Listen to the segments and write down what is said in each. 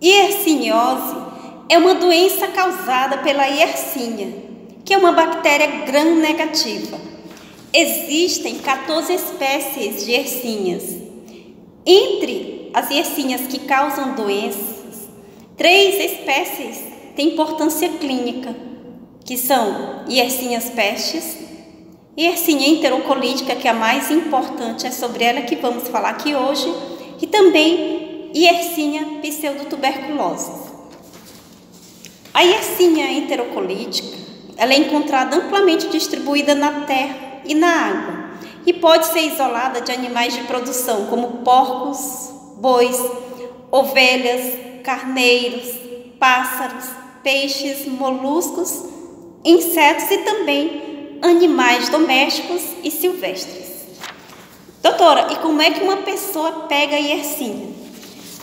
Yersiniosi é uma doença causada pela Yersinia, que é uma bactéria gram-negativa. Existem 14 espécies de Yersinias. Entre as Yersinias que causam doenças, 3 espécies têm importância clínica, que são Yersinia pestis, Yersinia enterocolítica, que é a mais importante, é sobre ela que vamos falar aqui hoje, e também Yersinia pseudotuberculosis. A Yersinia enterocolítica, ela é encontrada amplamente distribuída na terra e na água e pode ser isolada de animais de produção, como porcos, bois, ovelhas, carneiros, pássaros, peixes, moluscos, insetos e também animais domésticos e silvestres. Doutora, e como é que uma pessoa pega a Yersinia?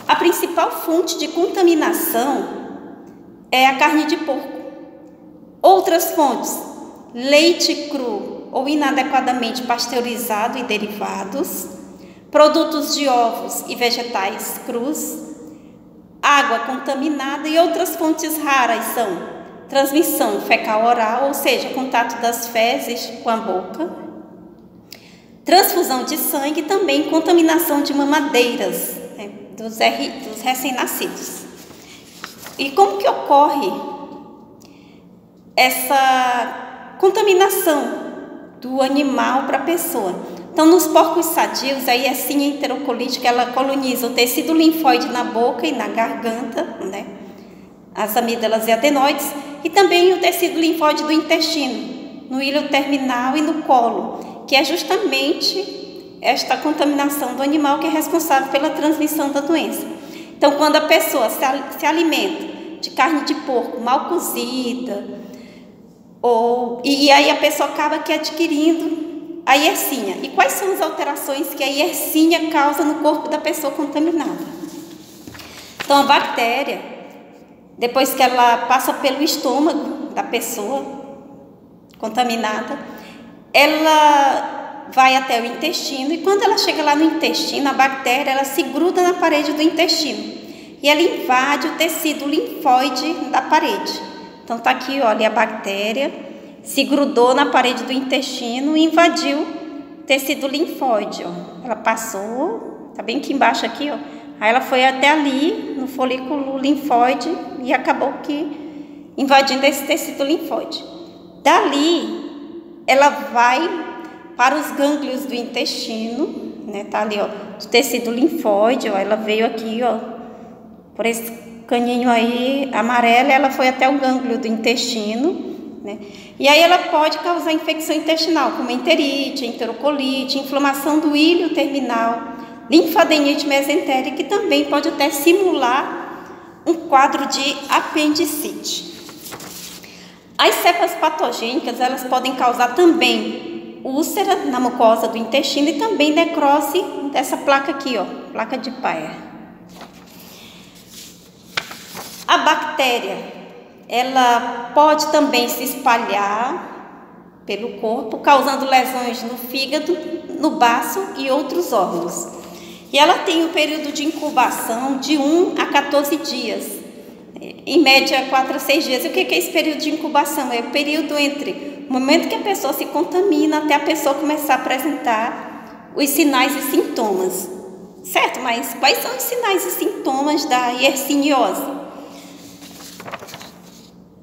A principal fonte de contaminação é a carne de porco. Outras fontes, leite cru ou inadequadamente pasteurizado e derivados, produtos de ovos e vegetais crus, água contaminada e outras fontes raras são transmissão fecal-oral, ou seja, contato das fezes com a boca, transfusão de sangue e também contaminação de mamadeiras, né, dos recém-nascidos. E como que ocorre essa contaminação do animal para a pessoa? Então, nos porcos sadios, a Yersinia enterocolítica, ela coloniza o tecido linfóide na boca e na garganta, né, as amígdalas e adenoides, e também o tecido linfóide do intestino, no hilo terminal e no colo, que é justamente esta contaminação do animal que é responsável pela transmissão da doença. Então, quando a pessoa se alimenta de carne de porco mal cozida, e aí a pessoa acaba adquirindo a Yersinia. E quais são as alterações que a Yersinia causa no corpo da pessoa contaminada? Então, a bactéria, depois que ela passa pelo estômago da pessoa contaminada, ela vai até o intestino, e quando ela chega lá no intestino, a bactéria ela se gruda na parede do intestino e ela invade o tecido linfóide da parede. Então tá aqui, olha, a bactéria se grudou na parede do intestino e invadiu o tecido linfóide, ó. Ela passou, tá bem aqui embaixo aqui, ó. Aí ela foi até ali no folículo linfóide e acabou que invadindo esse tecido linfóide. Dali ela vai para os gânglios do intestino, né? Tá ali, ó, do tecido linfóide, ó. Ela veio aqui, ó, por esse caninho aí amarelo, ela foi até o gânglio do intestino, né? E aí ela pode causar infecção intestinal, como enterite, enterocolite, inflamação do hilo terminal, linfadenite mesentérica, que também pode até simular um quadro de apendicite. As cepas patogênicas, elas podem causar também úlcera na mucosa do intestino e também necrose dessa placa aqui, ó, placa de Peyer. A bactéria, ela pode também se espalhar pelo corpo, causando lesões no fígado, no baço e outros órgãos. E ela tem um período de incubação de 1 a 14 dias, em média 4 a 6 dias. E o que é esse período de incubação? É o período entre o momento que a pessoa se contamina até a pessoa começar a apresentar os sinais e sintomas. Certo, mas quais são os sinais e sintomas da yersiniose?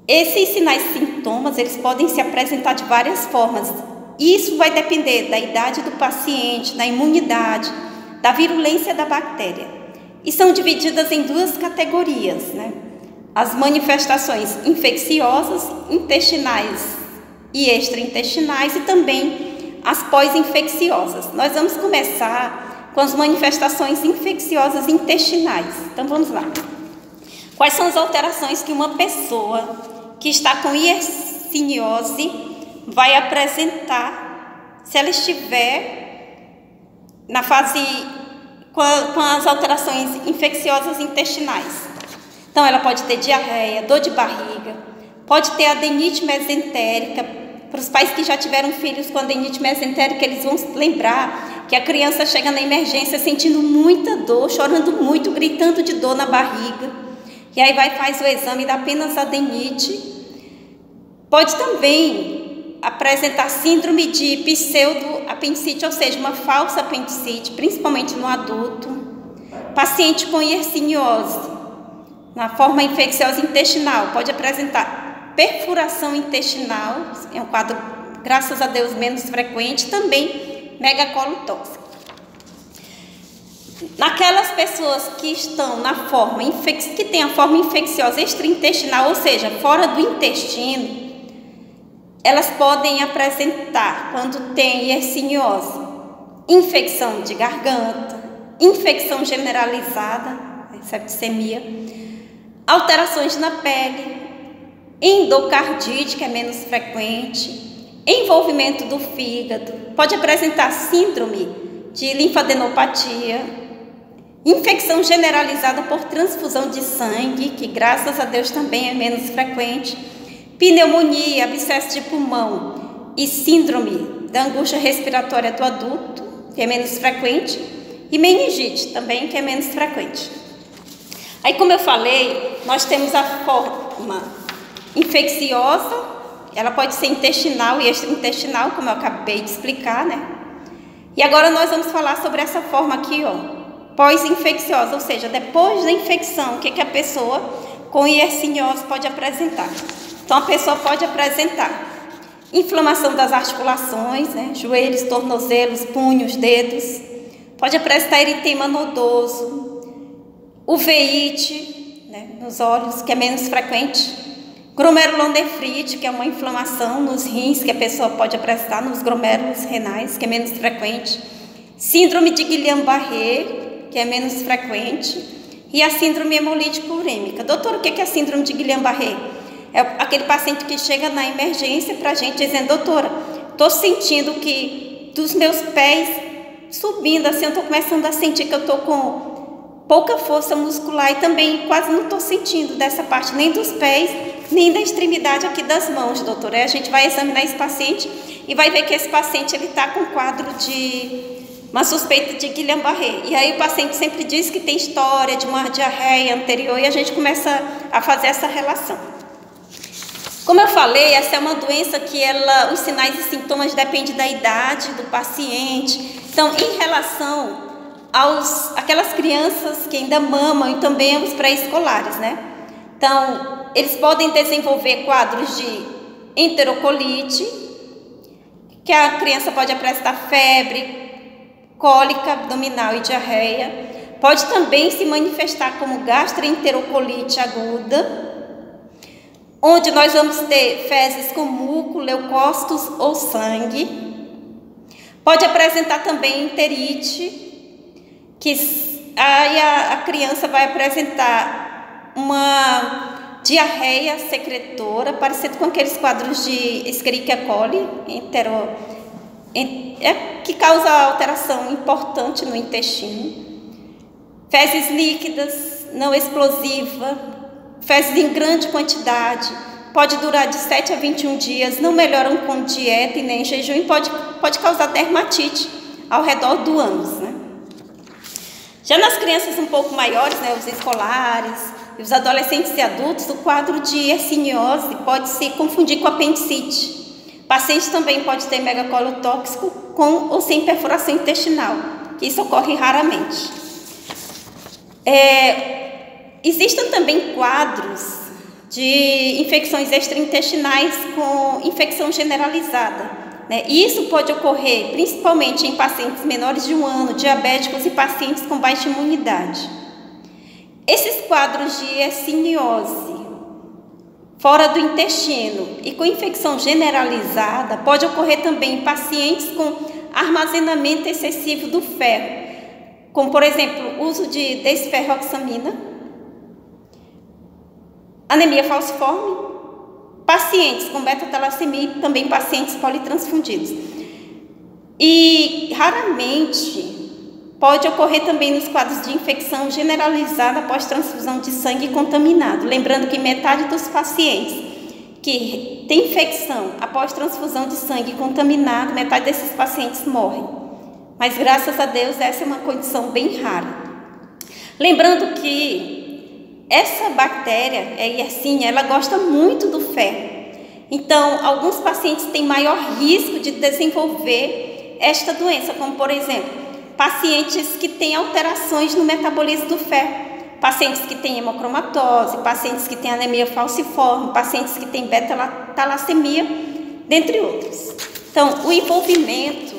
Esses sinais e sintomas, eles podem se apresentar de várias formas. Isso vai depender da idade do paciente, da imunidade, da virulência da bactéria. E são divididas em 2 categorias, né? As manifestações infecciosas, intestinais e extraintestinais, e também as pós-infecciosas. Nós vamos começar com as manifestações infecciosas intestinais. Então vamos lá. Quais são as alterações que uma pessoa que está com yersiniose vai apresentar se ela estiver na fase com as alterações infecciosas intestinais? Então, ela pode ter diarreia, dor de barriga, pode ter adenite mesentérica. Para os pais que já tiveram filhos com adenite mesentérica, eles vão lembrar que a criança chega na emergência sentindo muita dor, chorando muito, gritando de dor na barriga. e aí faz o exame da apenas adenite. Pode também apresentar síndrome de pseudoapendicite, ou seja, uma falsa apendicite, principalmente no adulto. Paciente com yersiniose, na forma infecciosa intestinal, pode apresentar perfuração intestinal, é um quadro, graças a Deus, menos frequente, também megacolo tóxico. Naquelas pessoas que estão na forma que tem a forma infecciosa extraintestinal, ou seja, fora do intestino, elas podem apresentar, quando tem yersiniose, infecção de garganta, infecção generalizada, septicemia, alterações na pele, endocardite, que é menos frequente, envolvimento do fígado, pode apresentar síndrome de linfadenopatia, infecção generalizada por transfusão de sangue, que graças a Deus também é menos frequente, pneumonia, abscesso de pulmão e síndrome da angústia respiratória do adulto, que é menos frequente, e meningite também, que é menos frequente. Aí, como eu falei, nós temos a forma infecciosa, ela pode ser intestinal e extraintestinal, como eu acabei de explicar, né? E agora nós vamos falar sobre essa forma aqui, ó, pós-infecciosa, ou seja, depois da infecção, o que a pessoa com yersiniose pode apresentar. Então, a pessoa pode apresentar inflamação das articulações, né? Joelhos, tornozelos, punhos, dedos. Pode apresentar eritema nodoso, uveíte, né, nos olhos, que é menos frequente. Glomerulonefrite, que é uma inflamação nos rins, que a pessoa pode apresentar nos glomérulos renais, que é menos frequente. Síndrome de Guillain-Barré, que é menos frequente. E a síndrome hemolítica urêmica. Doutor, o que é a síndrome de Guillain-Barré? É aquele paciente que chega na emergência para a gente dizendo: doutora, estou sentindo que dos meus pés subindo, assim, eu estou começando a sentir que eu estou com pouca força muscular e também quase não estou sentindo dessa parte, nem dos pés, nem da extremidade aqui das mãos, doutora. Aí a gente vai examinar esse paciente e vai ver que esse paciente está com quadro de uma suspeita de Guillain-Barré. E aí o paciente sempre diz que tem história de uma diarreia anterior e a gente começa a fazer essa relação. Como eu falei, essa é uma doença que os sinais e sintomas dependem da idade do paciente. Então, em relação aquelas crianças que ainda mamam e também os pré-escolares, né? Então, eles podem desenvolver quadros de enterocolite, que a criança pode apresentar febre, cólica abdominal e diarreia. Pode também se manifestar como gastroenterocolite aguda, onde nós vamos ter fezes com muco, leucócitos ou sangue. Pode apresentar também enterite, que aí a criança vai apresentar uma diarreia secretora, parecido com aqueles quadros de Escherichia coli, que causa alteração importante no intestino. Fezes líquidas, não explosiva, fezes em grande quantidade, pode durar de 7 a 21 dias, não melhoram com dieta e nem jejum e pode causar dermatite ao redor do ânus, né? Já nas crianças um pouco maiores, né, os escolares e os adolescentes e adultos, o quadro de yersiniose pode se confundir com apendicite. Paciente também pode ter megacolo tóxico com ou sem perfuração intestinal, que isso ocorre raramente. Existem também quadros de infecções extraintestinais com infecção generalizada, né? E isso pode ocorrer principalmente em pacientes menores de 1 ano, diabéticos e pacientes com baixa imunidade. Esses quadros de yersiniose fora do intestino e com infecção generalizada pode ocorrer também em pacientes com armazenamento excessivo do ferro, como por exemplo o uso de desferroxamina, anemia falciforme, pacientes com beta-talassemia e também pacientes politransfundidos. E raramente pode ocorrer também nos quadros de infecção generalizada após transfusão de sangue contaminado. Lembrando que metade dos pacientes que tem infecção após transfusão de sangue contaminado, metade desses pacientes morrem. Mas graças a Deus essa é uma condição bem rara. Lembrando que essa bactéria, a Yersinia, ela gosta muito do ferro. Então, alguns pacientes têm maior risco de desenvolver esta doença, como por exemplo, pacientes que têm alterações no metabolismo do ferro, pacientes que têm hemocromatose, pacientes que têm anemia falciforme, pacientes que têm beta-talassemia, dentre outros. Então, o envolvimento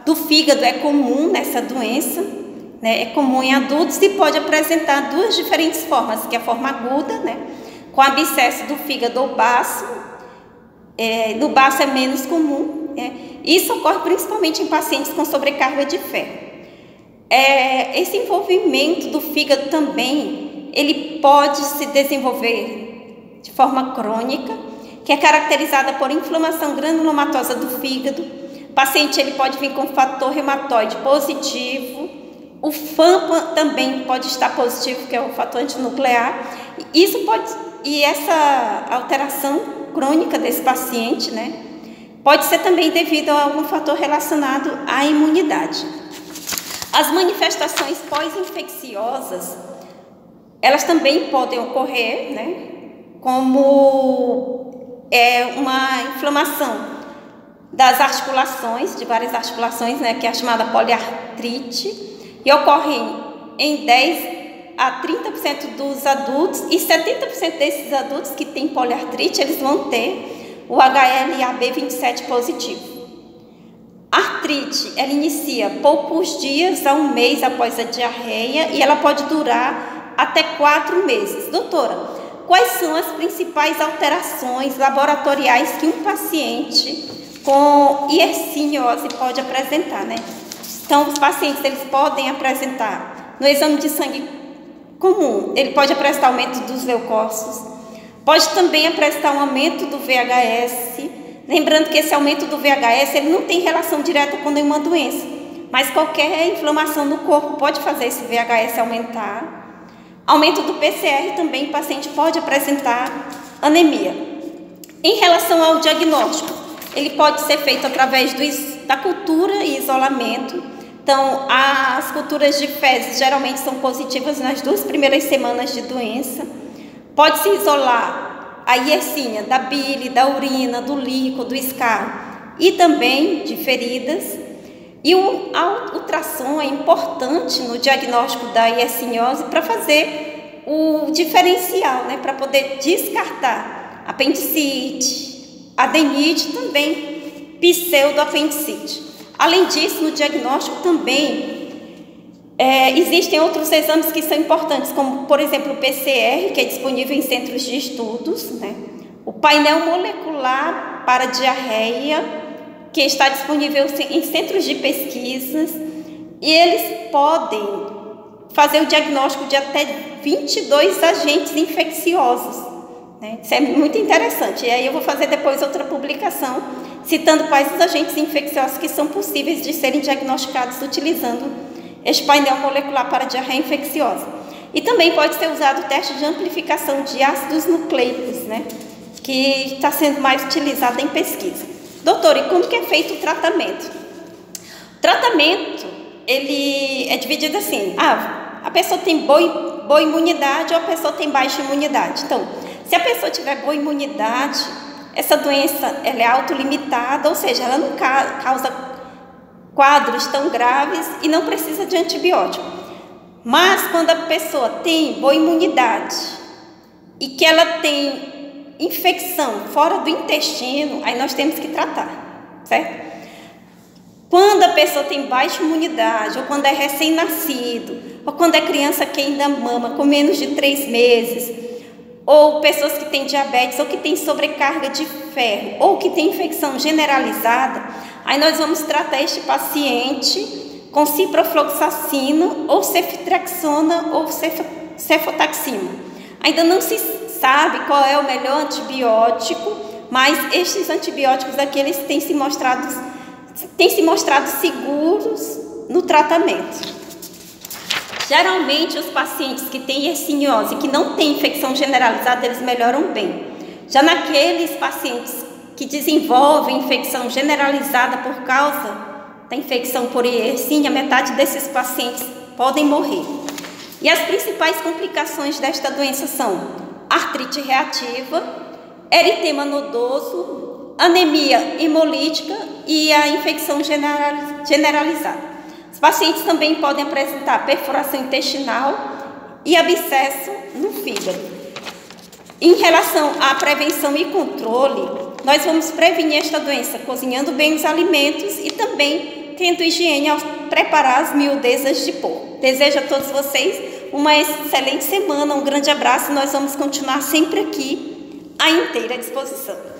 do fígado é comum nessa doença, né? É comum em adultos e pode apresentar duas diferentes formas, que é a forma aguda, né? Com abscesso do fígado ou baço. No baço é menos comum, né? Isso ocorre principalmente em pacientes com sobrecarga de ferro. Esse envolvimento do fígado também, ele pode se desenvolver de forma crônica, que é caracterizada por inflamação granulomatosa do fígado. O paciente ele pode vir com fator reumatoide positivo. O FAMPA também pode estar positivo, que é o fator antinuclear. E essa alteração crônica desse paciente, né, pode ser também devido a algum fator relacionado à imunidade. As manifestações pós-infecciosas, elas também podem ocorrer, né, como uma inflamação das articulações, de várias articulações, né, que é a chamada poliartrite, e ocorrem em 10 a 30% dos adultos, e 70% desses adultos que têm poliartrite, eles vão ter o HLA-B27 positivo. A artrite, ela inicia poucos dias a um mês após a diarreia e ela pode durar até 4 meses. Doutora, quais são as principais alterações laboratoriais que um paciente com hierciniose pode apresentar, né? Então, os pacientes, eles podem apresentar, no exame de sangue comum, ele pode apresentar aumento dos leucócitos, pode também apresentar um aumento do VHS, lembrando que esse aumento do VHS, ele não tem relação direta com nenhuma doença, mas qualquer inflamação no corpo pode fazer esse VHS aumentar. Aumento do PCR também, o paciente pode apresentar anemia. Em relação ao diagnóstico, ele pode ser feito através da cultura e isolamento. Então, as culturas de fezes geralmente são positivas nas 2 primeiras semanas de doença. Pode-se isolar a Yersinia da bile, da urina, do líquido, do escarro e também de feridas. E o ultrassom é importante no diagnóstico da Yersinia para fazer o diferencial, né, para poder descartar apendicite, adenite, também pseudoapendicite. Além disso, no diagnóstico também existem outros exames que são importantes, como, por exemplo, o PCR, que é disponível em centros de estudos, né? O painel molecular para diarreia, que está disponível em centros de pesquisas, e eles podem fazer o diagnóstico de até 22 agentes infecciosos, né? Isso é muito interessante. E aí eu vou fazer depois outra publicação citando quais os agentes infecciosos que são possíveis de serem diagnosticados utilizando este painel molecular para diarreia infecciosa. E também pode ser usado o teste de amplificação de ácidos nucleicos, né, que está sendo mais utilizado em pesquisa. Doutor, e como que é feito o tratamento? O tratamento, ele é dividido assim, a pessoa tem boa imunidade ou a pessoa tem baixa imunidade. Então, se a pessoa tiver boa imunidade, essa doença ela é autolimitada, ou seja, ela não causa quadros tão graves e não precisa de antibiótico. Mas quando a pessoa tem boa imunidade e que ela tem infecção fora do intestino, aí nós temos que tratar, certo? Quando a pessoa tem baixa imunidade, ou quando é recém-nascido, ou quando é criança que ainda mama com menos de 3 meses, ou pessoas que têm diabetes, ou que têm sobrecarga de ferro, ou que têm infecção generalizada, aí nós vamos tratar este paciente com ciprofloxacino, ou ceftriaxona, ou cefotaxima. Ainda não se sabe qual é o melhor antibiótico, mas estes antibióticos aqui, eles têm se mostrado seguros no tratamento. Geralmente, os pacientes que têm yerciniose, que não têm infecção generalizada, eles melhoram bem. Já naqueles pacientes que desenvolvem infecção generalizada por causa da infecção por Yersinia, metade desses pacientes podem morrer. E as principais complicações desta doença são artrite reativa, eritema nodoso, anemia hemolítica e a infecção generalizada. Os pacientes também podem apresentar perfuração intestinal e abscesso no fígado. Em relação à prevenção e controle, nós vamos prevenir esta doença cozinhando bem os alimentos e também tendo higiene ao preparar as miudezas de porco. Desejo a todos vocês uma excelente semana, um grande abraço e nós vamos continuar sempre aqui à inteira disposição.